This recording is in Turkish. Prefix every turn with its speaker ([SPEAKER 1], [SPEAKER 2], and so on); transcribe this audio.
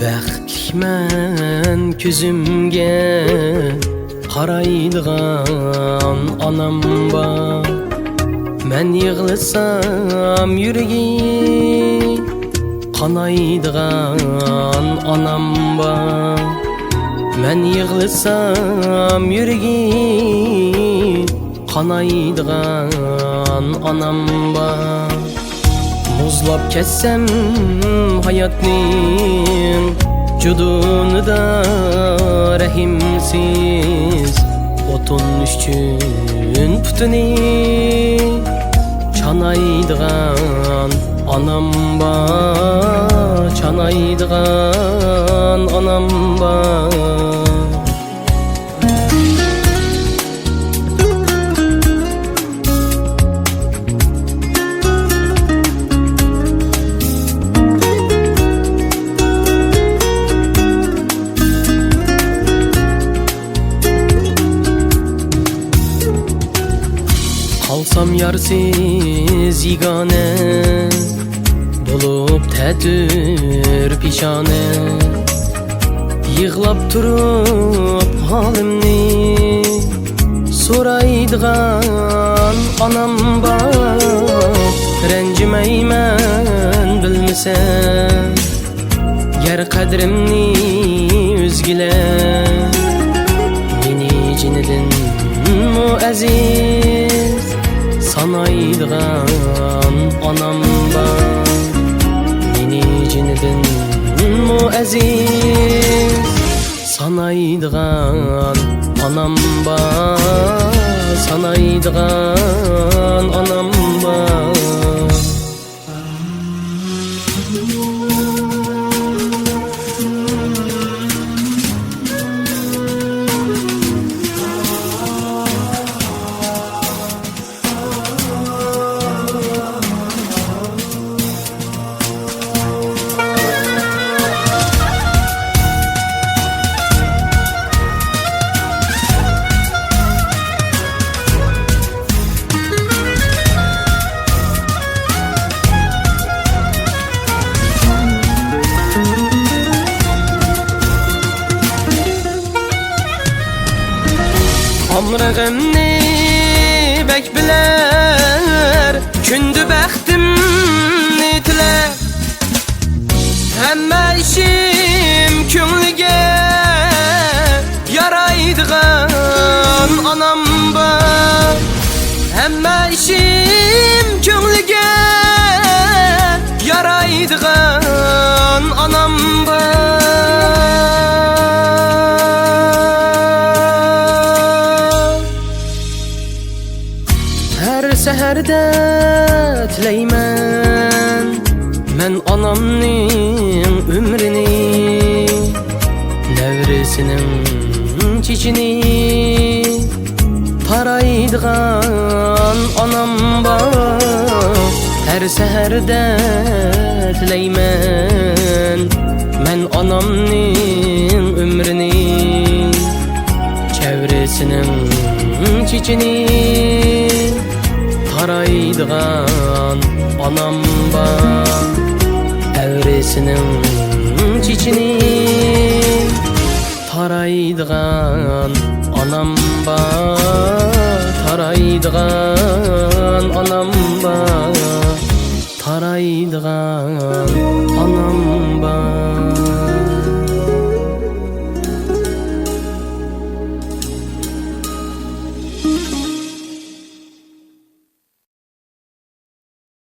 [SPEAKER 1] Bəxtlikmən küzümge qaraydigan anam var. Mən yığılsam yüreği qanaydigan anam var. Mən yığılsam yüreği qanaydigan anam var. Muzlab kessem hayatning cudunu da rahimsiz otun üçün putuni çanaydigan anam var, çanaydigan anam var. Kalsam yarsiz yigane bulup tedür pişane, yığlap turup halimni soraydigan anam var. Rencimeymen bilmesen ger kadrimni üzgiler, meni cinidin mu aziz sanaydigan anam var. Meni cinidin mu aziz sanaydigan anam var, sanaydigan anam var. Amrığımni bək bilər, kündü bəxtimni tilər. Həmmə işim könlüge yaraydigan anam var. Həmmə işim könlüge yaraydigan anam var. Her seherde tileymen men anamning ömrini, nevresinin çiçini taraydigan anam var. Her seherde tileymen men anamning ömrini, çevresinin çiçini taraydigan anam var. Evresinin çiçini taraydigan anam var, taraydigan anam var, taraydigan anam var.